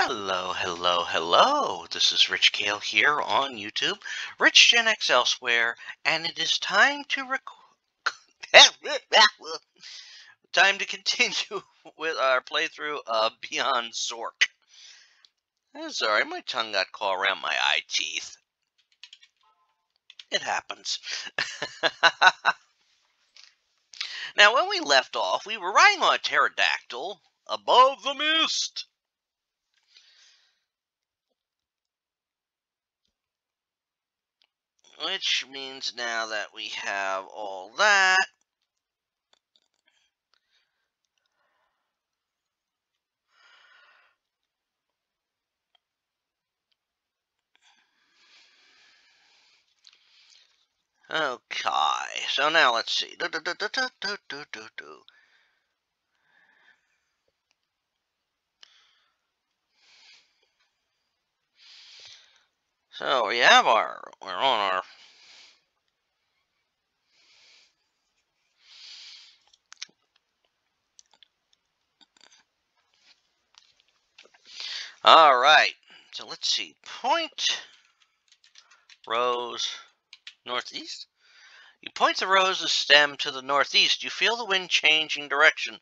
Hello, hello, hello. This is Rich Kale here on YouTube, Rich Gen X elsewhere, and it is time to time to continue with our playthrough of Beyond Zork. Sorry, my tongue got caught around my eye teeth. It happens. Now, when we left off, we were riding on a pterodactyl above the mist. Which means now that we have all that, okay, so now let's see. So we have we're on our all right. So let's see. Point rose northeast. You point the rose's stem to the northeast. You feel the wind changing direction.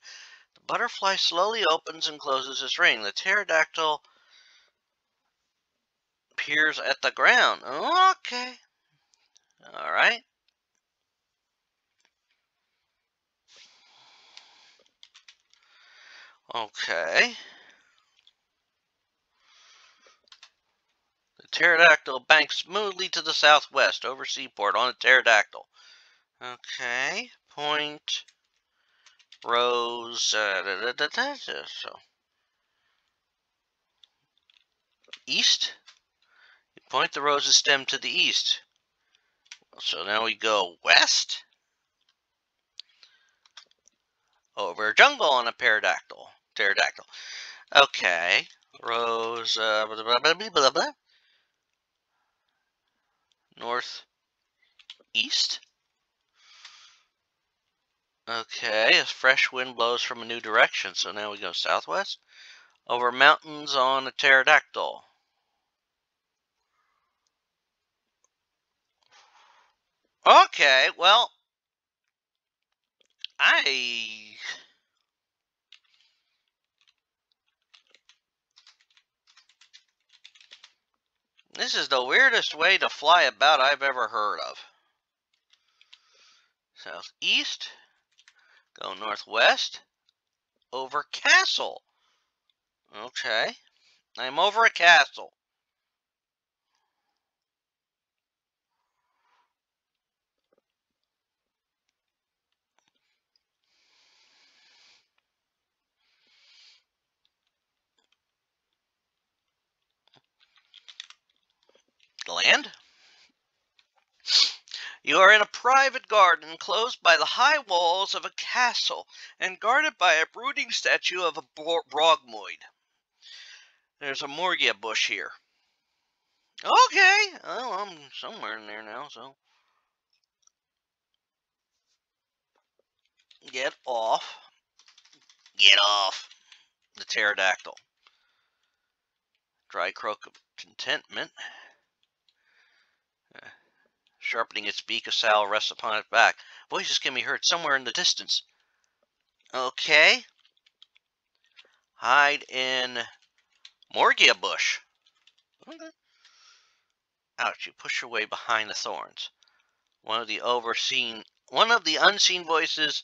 The butterfly slowly opens and closes its ring. The pterodactyl peers at the ground. Okay. All right. Okay. The pterodactyl banks smoothly to the southwest over seaport on a pterodactyl. Okay. Point rose. So east. You point the rose's stem to the east. So now we go west. Over jungle on a pterodactyl. Okay. Rose. Blah, blah, blah, blah, blah. North. East. Okay. A fresh wind blows from a new direction. So now we go southwest. Over mountains on a pterodactyl. Okay. Well. This is the weirdest way to fly about I've ever heard of. Southeast. Go northwest. Over castle. Okay. I'm over a castle. Land. You are in a private garden enclosed by the high walls of a castle and guarded by a brooding statue of a brogmoid. There's a morgia bush here. Okay. Oh, I'm somewhere in there now, so. Get off. Get off. The pterodactyl. Dry croak of contentment. Sharpening its beak, a sow rests upon its back. Voices can be heard somewhere in the distance. Okay. Hide in morgia bush. Okay. Ouch, you push your way behind the thorns. One of the unseen voices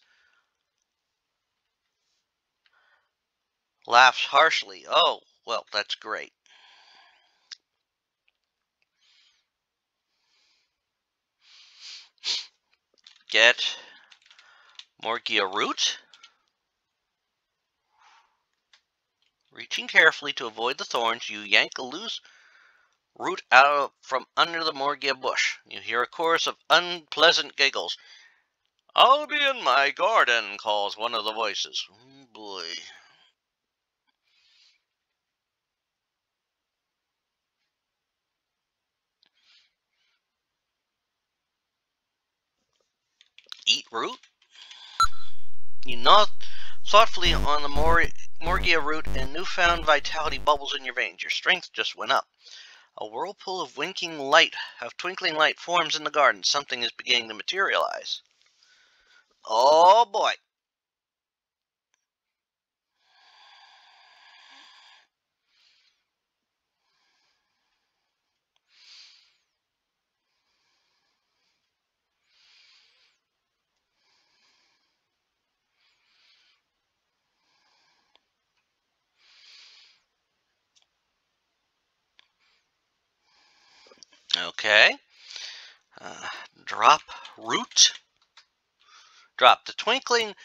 laughs harshly. Oh, well, that's great. Get morgia root. Reaching carefully to avoid the thorns, you yank a loose root out from under the morgia bush. You hear a chorus of unpleasant giggles. I'll be in my garden, calls one of the voices. Oh, boy. Eat root. You gnaw thoughtfully on the Morgia root, and newfound vitality bubbles in your veins. Your strength just went up. A whirlpool of twinkling light forms in the garden. Something is beginning to materialize. Oh boy. Okay. Drop root. Drop. The twinkling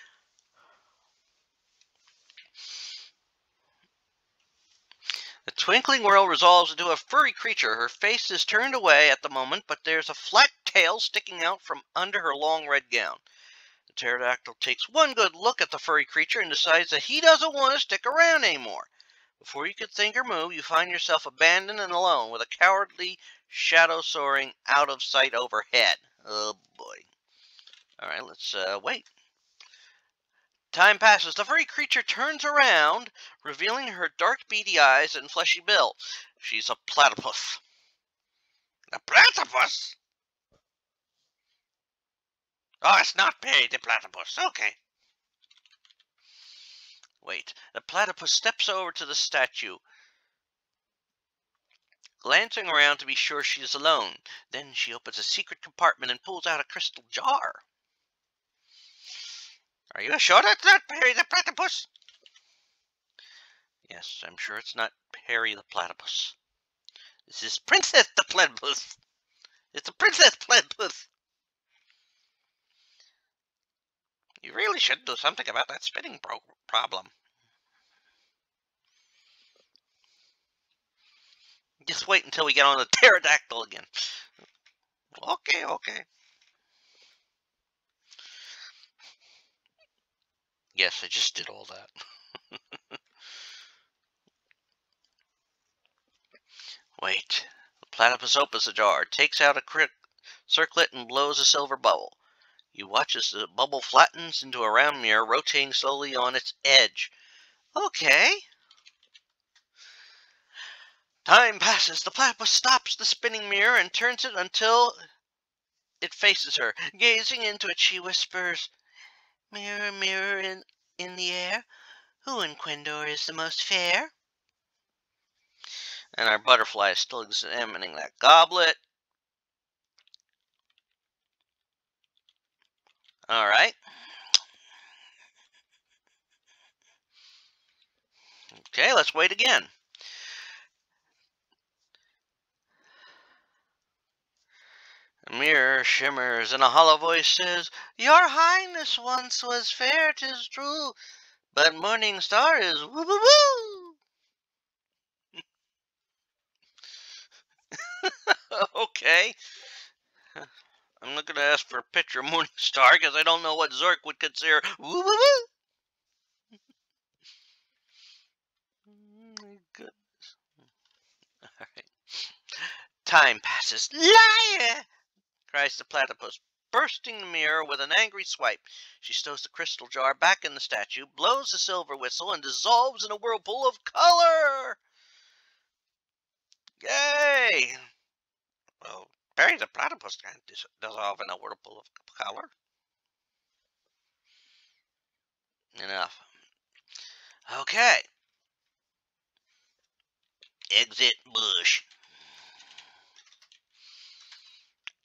whirl resolves into a furry creature. Her face is turned away at the moment, but there's a flat tail sticking out from under her long red gown. The pterodactyl takes one good look at the furry creature and decides that he doesn't want to stick around anymore. Before you could think or move, you find yourself abandoned and alone with a cowardly shadow soaring out of sight overhead. Oh boy. Alright, let's wait. Time passes. The furry creature turns around, revealing her dark beady eyes and fleshy bill. She's a platypus. A platypus? Oh, it's not Perry the platypus. Okay. Wait. The platypus steps over to the statue, glancing around to be sure she is alone. Then she opens a secret compartment and pulls out a crystal jar. Are you sure that's not Perry the platypus? Yes, I'm sure it's not Perry the platypus. This is Princess the platypus. It's a princess platypus. You really should do something about that spinning problem. Just wait until we get on the pterodactyl again. Okay. Yes, I just did all that. Wait. The platypus opens the jar, takes out a circlet, and blows a silver bubble. You watch as the bubble flattens into a round mirror, rotating slowly on its edge. Okay. Time passes. The platypus stops the spinning mirror and turns it until it faces her. Gazing into it, she whispers, "Mirror, mirror in the air, who in Quendor is the most fair?" And our butterfly is still examining that goblet. All right. Okay, let's wait again. A mirror shimmers, and a hollow voice says, "Your Highness once was fair, 'tis true, but Morning Star is woo-woo-woo." Okay. I'm not going to ask for a picture of Morning Star because I don't know what Zork would consider woo-woo-woo. My goodness. All right. Time passes. "Liar!" cries the platypus, bursting the mirror with an angry swipe. She stows the crystal jar back in the statue, blows the silver whistle, and dissolves in a whirlpool of color. Yay! Well, Perry the platypus can't dissolve in a whirlpool of color. Enough. Okay. Exit bush.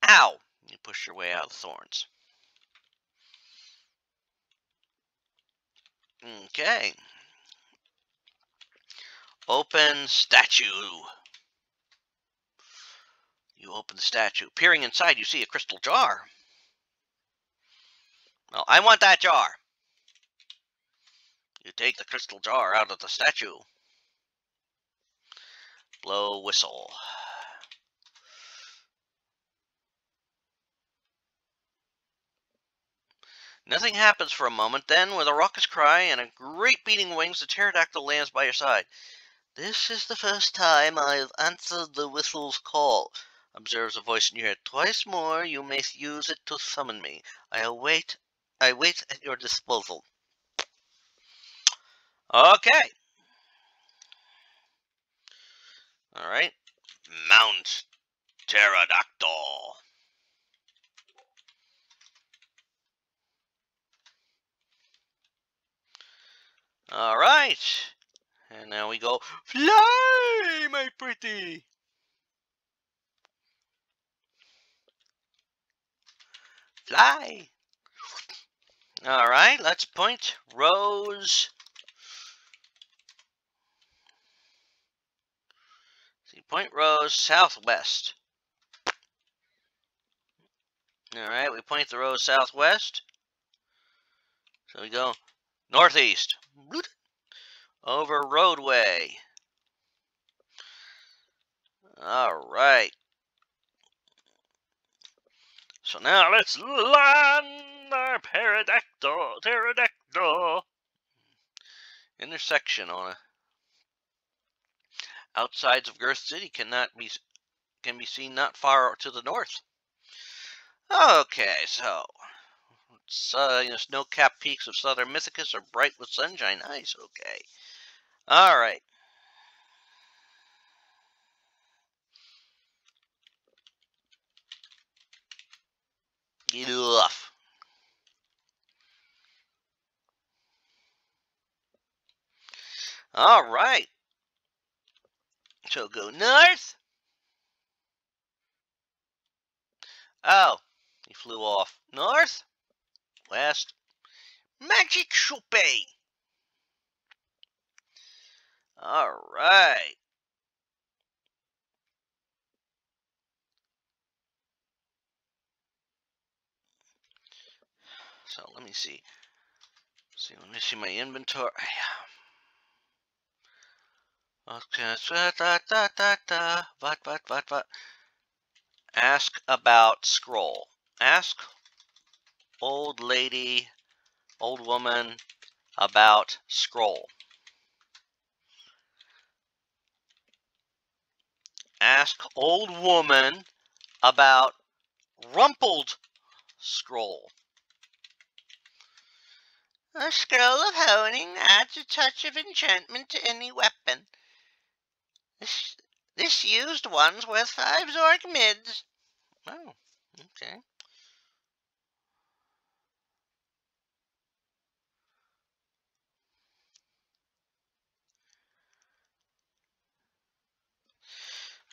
Ow! You push your way out of the thorns. Okay. Open statue. You open the statue. Peering inside, you see a crystal jar. Well, I want that jar. You take the crystal jar out of the statue. Blow whistle. Nothing happens for a moment. Then, with a raucous cry and a great beating wings, the pterodactyl lands by your side. "This is the first time I have answered the whistle's call," observes a voice in your head. "Twice more you may use it to summon me. I wait at your disposal." Okay. All right. Mount Pterodactyl. All right. And now we go, fly, my pretty. Fly. All right, let's point rows. See, point rows southwest. All right, we point the rows southwest. So we go northeast. Over roadway. All right. So now let's land our pterodactyl intersection on a outsides of Girth City can be seen not far to the north. Okay, so snow-capped peaks of southern Mythicus are bright with sunshine. Nice. Okay. All right. Get off. All right. So go north. Oh, he flew off. North, west, Magic Choupé. All right. So let me see. Let me see my inventory. Okay. What? Ask about scroll. Ask old woman about scroll. Ask old woman about rumpled scroll. A scroll of honing adds a touch of enchantment to any weapon. This used one's worth 5 Zork mids. Oh, okay.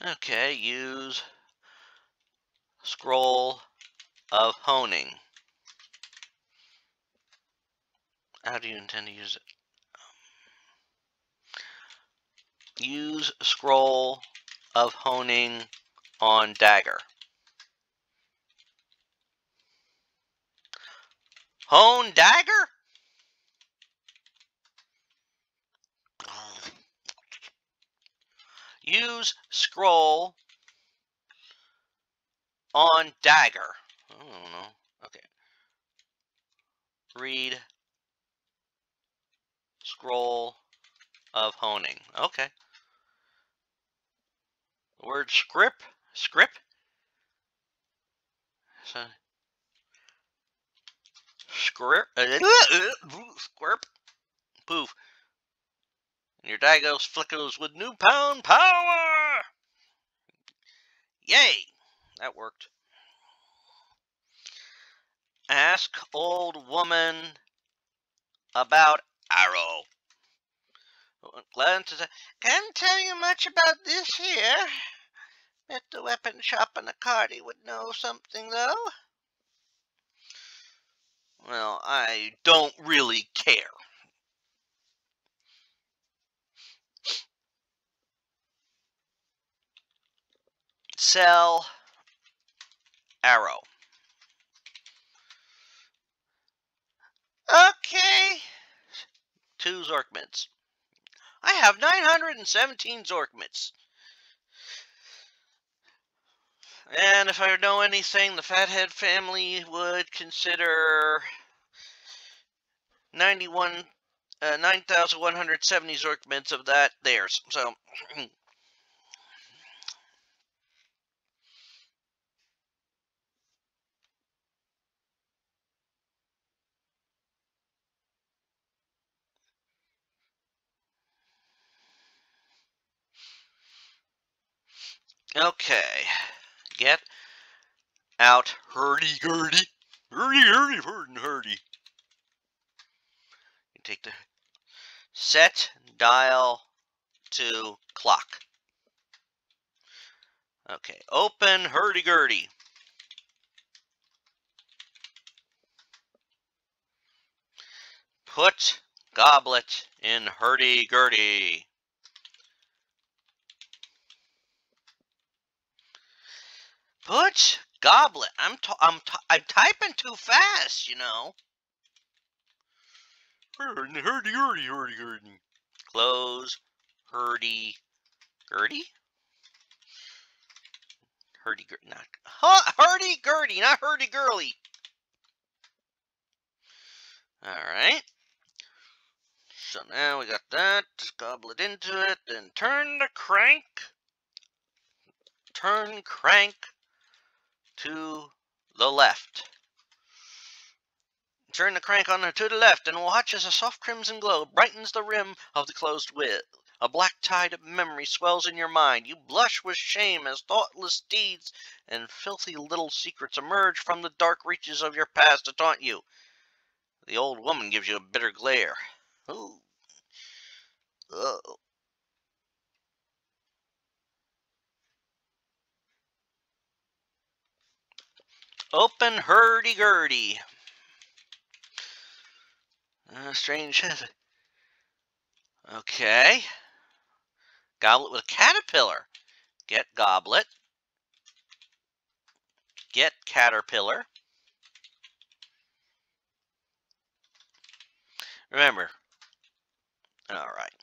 Okay, use scroll of honing. How do you intend to use it? Use scroll of honing on dagger. Hone dagger? Use scroll on dagger. I don't know. Okay. Read scroll of honing. Okay. The word script? So, script? Squirp? Poof. And your Dagos flickers with new pound power! Yay! That worked. Ask old woman about arrow. Glad to say, can't tell you much about this here. Bet the weapon shop in the Cardi would know something, though. Well, I don't really care. Sell arrow. Okay. 2 Zork mints. I have 917 Zork mints. And if I know anything, the Fathead family would consider 9,170 Zork mints of that theirs. So, Okay. Get out hurdy-gurdy. Hurdy-gurdy, hurdy-hurdy. You take the set dial to clock. Okay. Open hurdy-gurdy. Put goblet in hurdy-gurdy. Put goblet. I'm typing too fast, you know. Hurdy-gurdy. Close hurdy-gurdy. Hurdy-gurdy, not hurdy-gurdy, not hurdy-girly. All right. So now we got that. Just goblet into it. Then turn the crank. Turn crank to the left. Turn the crank on to the left and watch as a soft crimson glow brightens the rim of the closed lid. A black tide of memory swells in your mind. You blush with shame as thoughtless deeds and filthy little secrets emerge from the dark reaches of your past to taunt you. The old woman gives you a bitter glare. Ooh. Oh. Open hurdy-gurdy. Strange. Okay. Goblet with a caterpillar. Get goblet. Get caterpillar. Remember. Alright.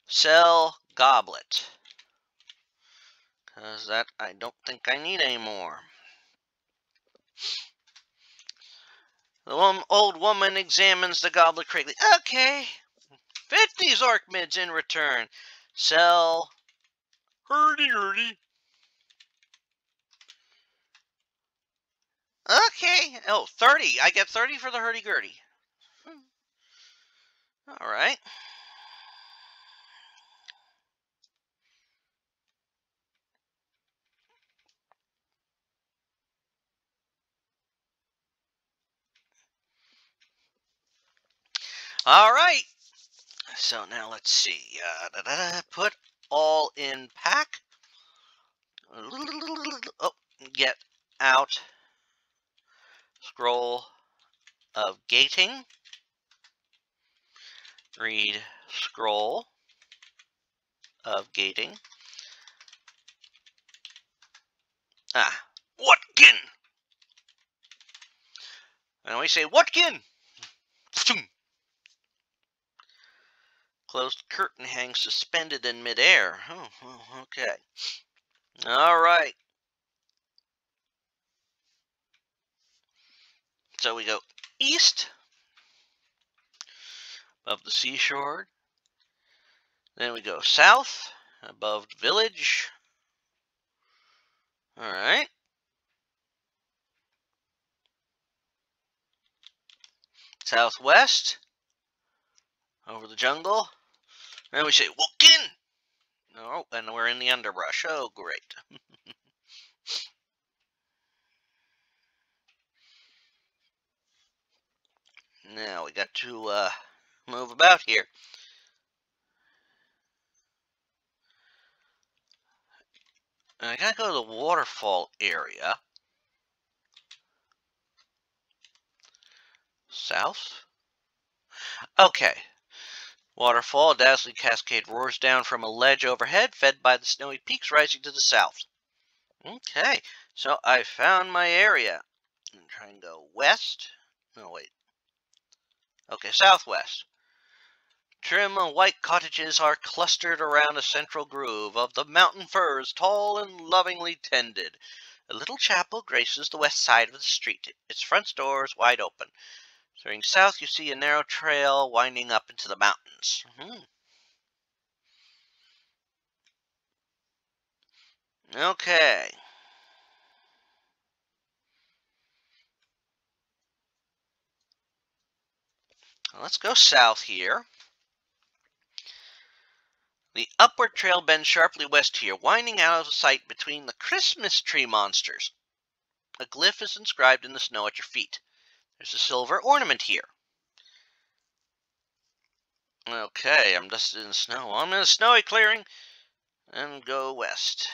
Sell goblet. Because that I don't think I need anymore. The old woman examines the goblet critically. Okay. 50 Zork mids in return. Sell hurdy-gurdy. Okay. Oh, 30. I get 30 for the hurdy-gurdy. All right. All right. So now let's see. Put all in pack. Oh, get out. Scroll of gating. Read scroll of gating. Ah, Whatkin? And we say Whatkin? Closed curtain hangs suspended in midair. Oh, okay. All right. So we go east of the seashore. Then we go south above the village. All right. Southwest over the jungle. Then we say Wokin. Oh, and we're in the underbrush. Oh, great. Now we got to move about here. I gotta go to the waterfall area. South? Okay. Waterfall, a dazzling cascade roars down from a ledge overhead, fed by the snowy peaks rising to the south. Okay, so I found my area. I'm trying to go west. No, wait. Okay, southwest. Trim white cottages are clustered around a central grove of the mountain firs, tall and lovingly tended. A little chapel graces the west side of the street, its front door is wide open. Turning south, you see a narrow trail winding up into the mountains. Okay. Let's go south here. The upward trail bends sharply west here, winding out of sight between the Christmas tree monsters. A glyph is inscribed in the snow at your feet. There's a silver ornament here. Okay, I'm just in the snow. I'm in a snowy clearing and go west.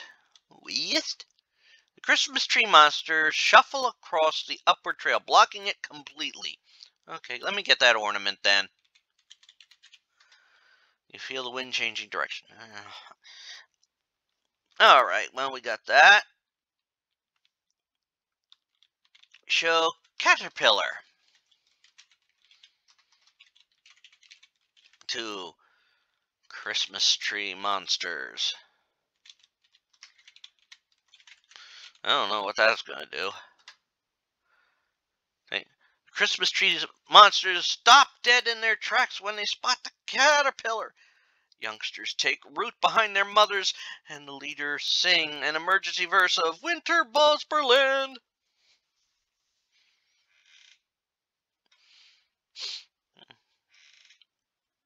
West? The Christmas tree monsters shuffle across the upward trail, blocking it completely. Okay, let me get that ornament then. You feel the wind changing direction. Alright, well, we got that. Show caterpillar to Christmas tree monsters. I don't know what that's going to do. Christmas tree monsters stop dead in their tracks when they spot the caterpillar. Youngsters take root behind their mothers, and the leaders sing an emergency verse of Winter Balls Berlin.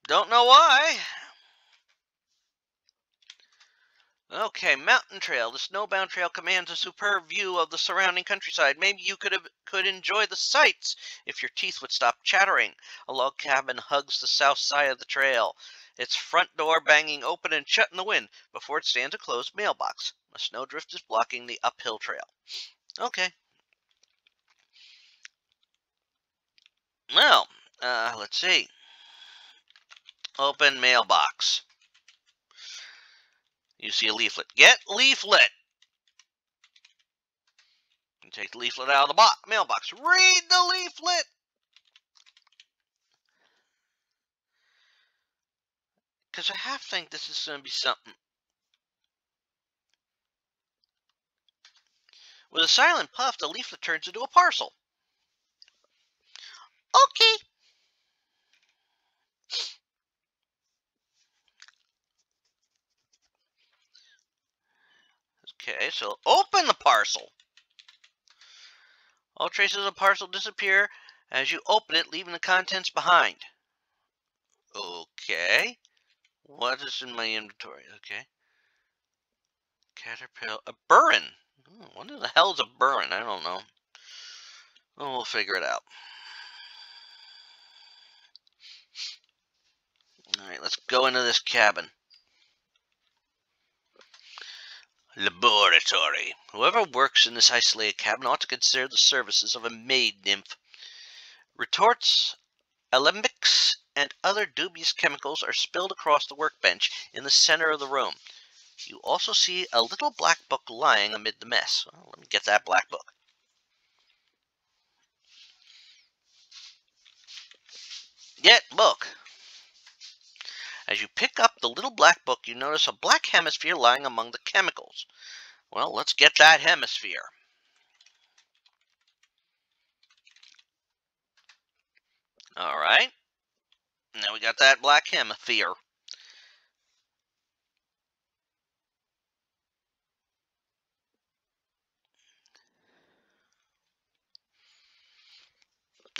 Don't know why. Okay, mountain trail. The snowbound trail commands a superb view of the surrounding countryside. Maybe you could enjoy the sights if your teeth would stop chattering. A log cabin hugs the south side of the trail, its front door banging open and shut in the wind. Before it stands a closed mailbox. A snowdrift is blocking the uphill trail. Okay. Well, let's see. Open mailbox. You see a leaflet. Get leaflet. You take the leaflet out of the mailbox. Read the leaflet. Because I have to think this is going to be something. With a silent puff, the leaflet turns into a parcel. Okay. Okay, so open the parcel. All traces of the parcel disappear as you open it, leaving the contents behind. Okay. What is in my inventory? Okay. Caterpillar. A burin. What the hell is a burin? I don't know. Well, we'll figure it out. Alright, let's go into this cabin. Laboratory. Whoever works in this isolated cabin ought to consider the services of a maid nymph. Retorts, alembics, and other dubious chemicals are spilled across the workbench in the center of the room. You also see a little black book lying amid the mess. Well, let me get that black book. Get book. As you pick up the little black book, you notice a black hemisphere lying among the chemicals. Well, let's get that hemisphere. Alright. Now we got that black hemisphere.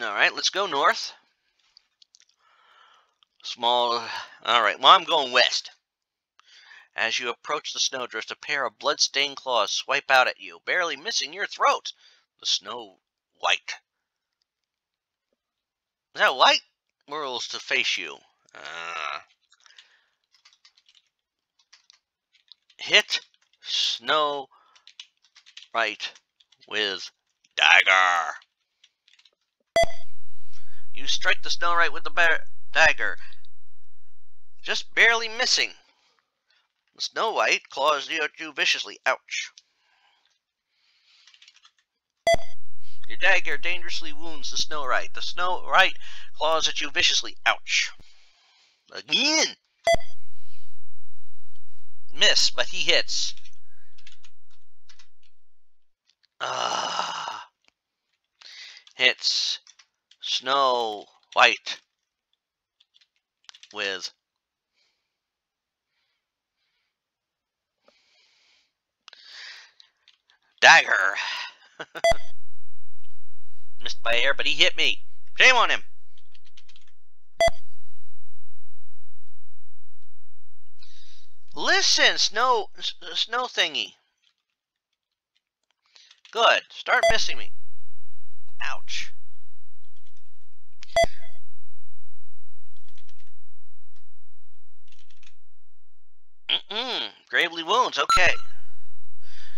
Alright, let's go north. Alright, well, I'm going west. As you approach the snowdrift, a pair of blood-stained claws swipe out at you, barely missing your throat. The snow white. Is that white? Whirls to face you. Hit Snow White with dagger. You strike the Snow White with the dagger, just barely missing. The Snow White claws at you viciously. Ouch. Your dagger dangerously wounds the Snow White. The Snow White claws at you viciously. Ouch. Again. Miss, but he hits. Hits Snow White with dagger. Missed by air, but he hit me. Shame on him. Listen, snow thingy. Good. Start missing me. Ouch. Gravely wounds. Okay.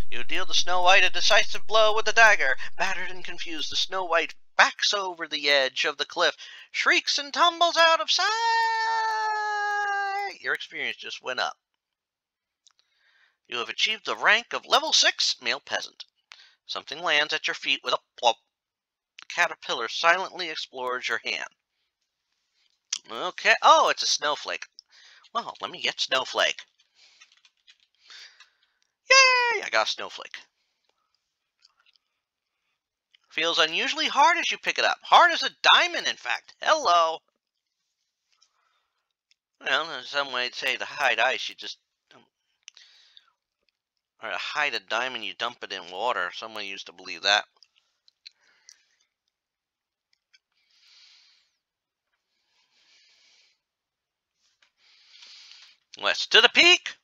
You deal the Snow White a decisive blow with the dagger. Battered and confused, the Snow White backs over the edge of the cliff, shrieks and tumbles out of sight. Your experience just went up. You have achieved the rank of level 6 male peasant. Something lands at your feet with a plop. The caterpillar silently explores your hand. Okay. Oh, it's a snowflake. Well, let me get snowflake. Yay! I got a snowflake. Feels unusually hard as you pick it up. Hard as a diamond, in fact. Hello. Well, in some way, say to hide ice, you just... Or to hide a diamond, you dump it in water. Someone used to believe that. West to the peak.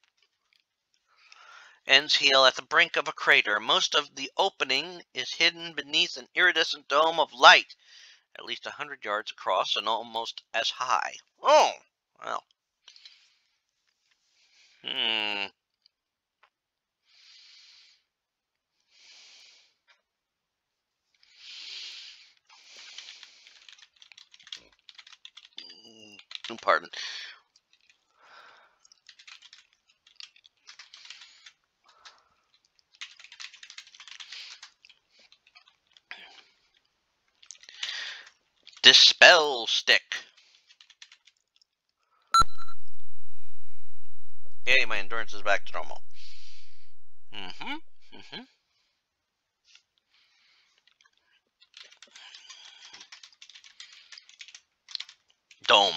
Ends heel at the brink of a crater. Most of the opening is hidden beneath an iridescent dome of light, at least 100 yards across and almost as high. Oh, well. Pardon. Dispel stick. Yay, my endurance is back to normal. Dome.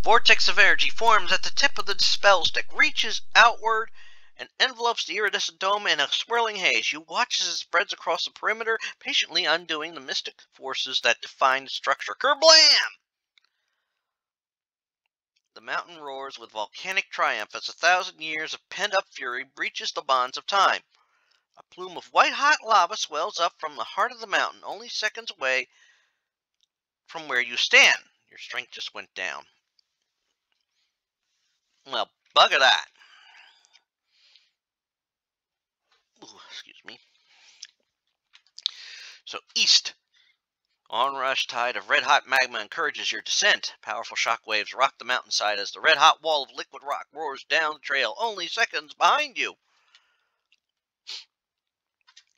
Vortex of energy forms at the tip of the dispel stick, reaches outward, and envelopes the iridescent dome in a swirling haze. You watch as it spreads across the perimeter, patiently undoing the mystic forces that define the structure. Kerblam! The mountain roars with volcanic triumph as 1,000 years of pent-up fury breaches the bonds of time. A plume of white-hot lava swells up from the heart of the mountain, only seconds away from where you stand. Your strength just went down. Well, bugger that. Ooh, excuse me. So, east. Onrush tide of red-hot magma encourages your descent. Powerful shock waves rock the mountainside as the red-hot wall of liquid rock roars down the trail, only seconds behind you.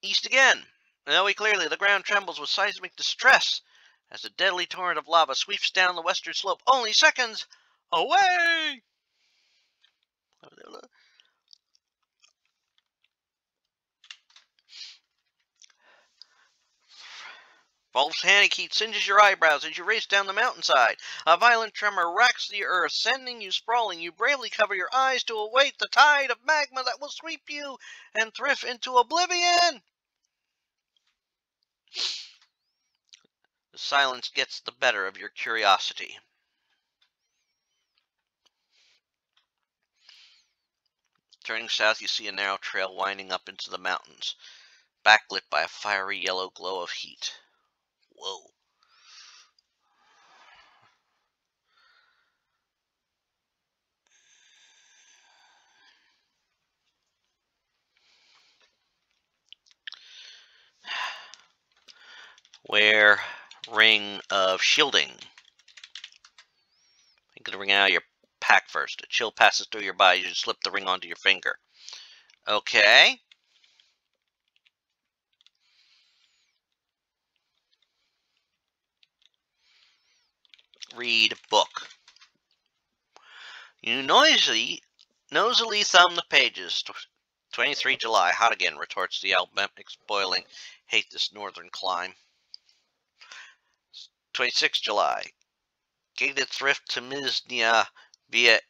East again. Very clearly, the ground trembles with seismic distress as the deadly torrent of lava sweeps down the western slope, only seconds away. Volcanic heat singes your eyebrows as you race down the mountainside. A violent tremor racks the earth, sending you sprawling. You bravely cover your eyes to await the tide of magma that will sweep you and thrift into oblivion. The silence gets the better of your curiosity. Turning south, you see a narrow trail winding up into the mountains, backlit by a fiery yellow glow of heat. Whoa. Wear ring of shielding. Take the ring out of your pack first. A chill passes through your body. You just slip the ring onto your finger. Okay. Read book. You nosily thumb the pages. 23 July. Hot again, retorts the Albenic's boiling. Hate this northern clime. 26 July. Gated thrift to Miznia via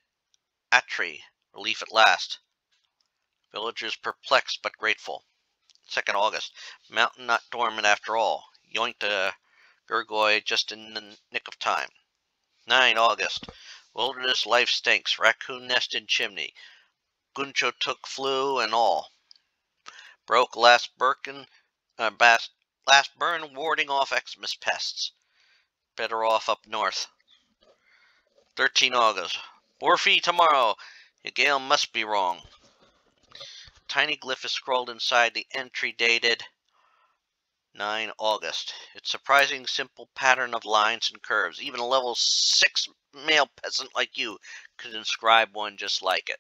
Atri. Relief at last. Villagers perplexed but grateful. 2nd August. Mountain not dormant after all. Yoinked a Gurgoy just in the nick of time. 9 August. Wilderness life stinks. Raccoon nest in chimney. Guncho took flu and all. Broke last burn warding off Xmas pests. Better off up north. 13 August. Wharfie tomorrow. Your gale must be wrong. Tiny glyph is scrolled inside the entry dated 9 August. Its surprising simple pattern of lines and curves. Even a level 6 male peasant like you could inscribe one just like it.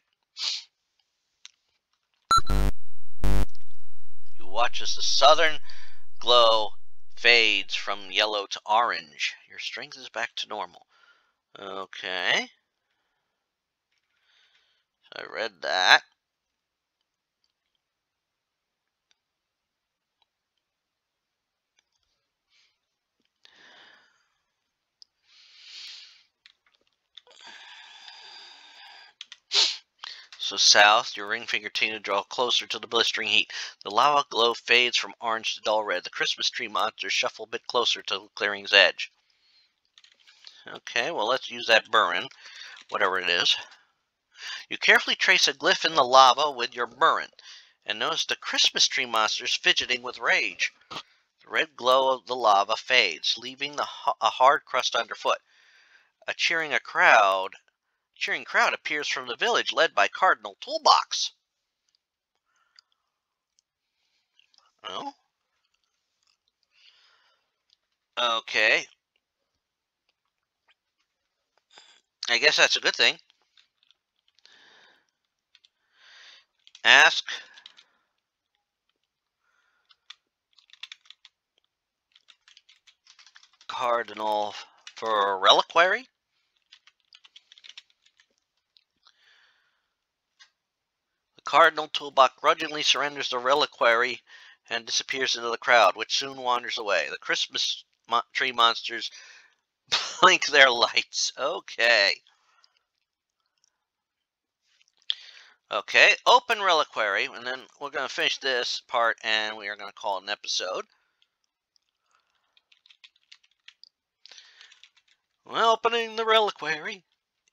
You watch as the southern glow fades from yellow to orange. Your strength is back to normal. Okay. I read that. So south, your ring finger continue to draw closer to the blistering heat. The lava glow fades from orange to dull red. The Christmas tree monsters shuffle a bit closer to the clearing's edge. Okay, well let's use that burin, whatever it is. You carefully trace a glyph in the lava with your burin, and notice the Christmas tree monsters fidgeting with rage. The red glow of the lava fades, leaving a hard crust underfoot. A cheering crowd appears from the village, led by Cardinal Toolbox. Oh? Okay. I guess that's a good thing. Ask Cardinal for a reliquary. The Cardinal Toolbox grudgingly surrenders the reliquary and disappears into the crowd, which soon wanders away. The Christmas tree monsters blink their lights. Okay. Okay, open reliquary, and then we're going to finish this part, and we are going to call it an episode. When opening the reliquary,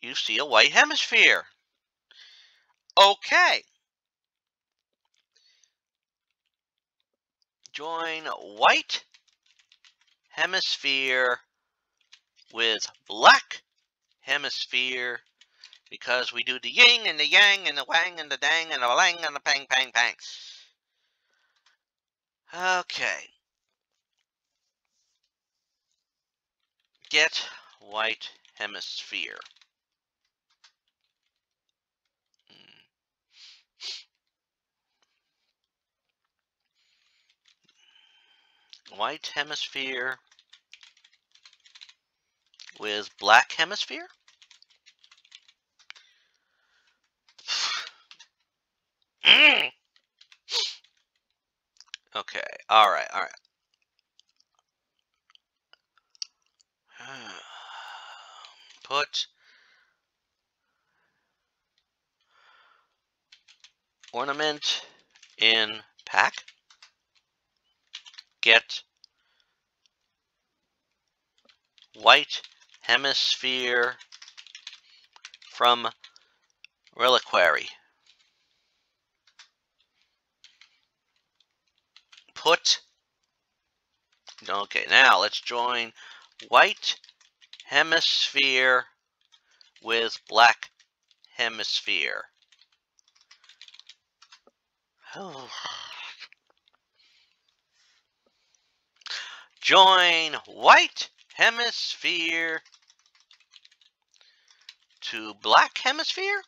you see a white hemisphere. Okay. Join white hemisphere with black hemisphere, because we do the yin and the yang and the wang and the dang and the lang and the pang pang pang. Okay. Get white hemisphere. White hemisphere with black hemisphere? Okay, alright. Put ornament in pack. Get white hemisphere from reliquary. Okay, now let's join white hemisphere with black hemisphere. Oh. Join white hemisphere to black hemisphere.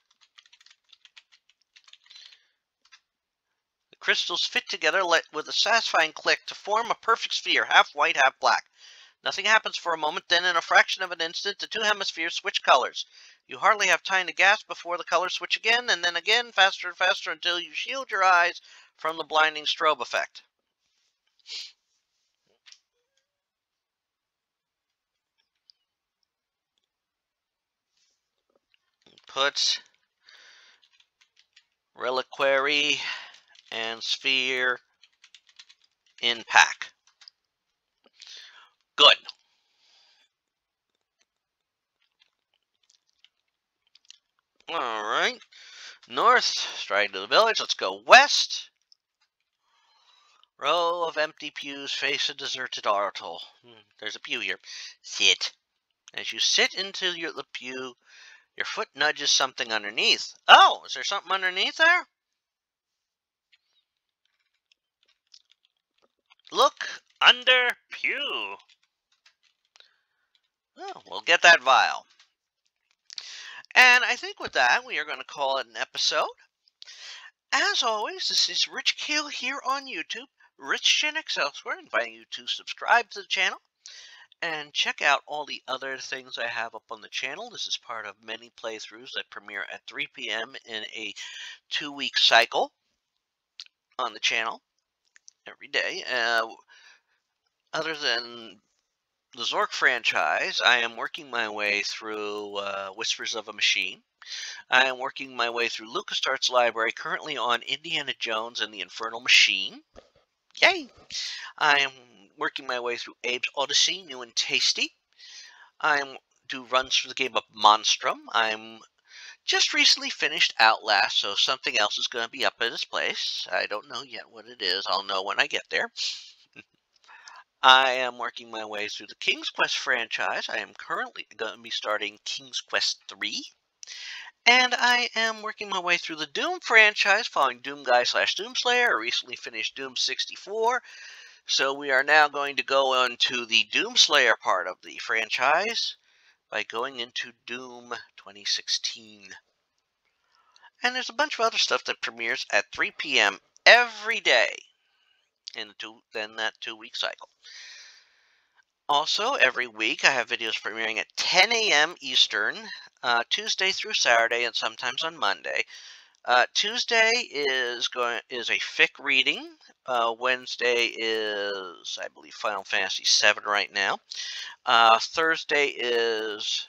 The crystals fit together with a satisfying click to form a perfect sphere, half white, half black. Nothing happens for a moment, then in a fraction of an instant, the two hemispheres switch colors. You hardly have time to gasp before the colors switch again, and then again, faster and faster, until you shield your eyes from the blinding strobe effect. Put reliquary and sphere in pack. Good. Alright. North, straight to the village. Let's go west. Row of empty pews face a deserted atoll. There's a pew here. Sit. As you sit into the pew, your foot nudges something underneath. Oh, is there something underneath there? Look under pew. Oh, we'll get that vial. And I think with that, we are going to call it an episode. As always, this is Rich Kale here on YouTube, Rich Gen X elsewhere, inviting you to subscribe to the channel and check out all the other things I have up on the channel. This is part of many playthroughs that premiere at 3 p.m. in a 2-week cycle on the channel every day. Other than the Zork franchise, I am working my way through Whispers of a Machine. I am working my way through LucasArts Library, currently on Indiana Jones and the Infernal Machine. Yay! I am working my way through Abe's Odyssey, new and tasty. I do runs for the game of Monstrum. I'm just recently finished Outlast, so something else is going to be up at its place. I don't know yet what it is. I'll know when I get there. I am working my way through the King's Quest franchise. I am currently going to be starting King's Quest 3. And I am working my way through the Doom franchise, following Doom Guy / Doomslayer. I recently finished Doom 64. So we are now going to go on to the Doomslayer part of the franchise by going into Doom 2016. And there's a bunch of other stuff that premieres at 3 p.m. every day in that 2-week cycle. Also, every week I have videos premiering at 10 a.m. Eastern, Tuesday through Saturday, and sometimes on Monday. Tuesday is a fic reading. Wednesday is, I believe, Final Fantasy VII right now. Thursday is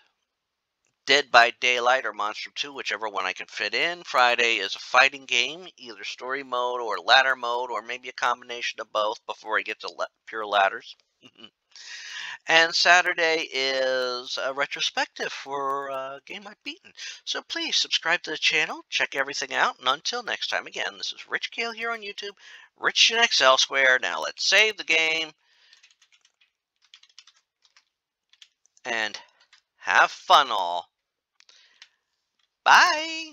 Dead by Daylight or Monstrum 2, whichever one I can fit in. Friday is a fighting game, either story mode or ladder mode, or maybe a combination of both before I get to pure ladders. And Saturday is a retrospective for a game I've beaten. So please subscribe to the channel, check everything out, and until next time, again, this is Rich Kale here on YouTube, Rich Gen X elsewhere. Now let's save the game and have fun all. Bye!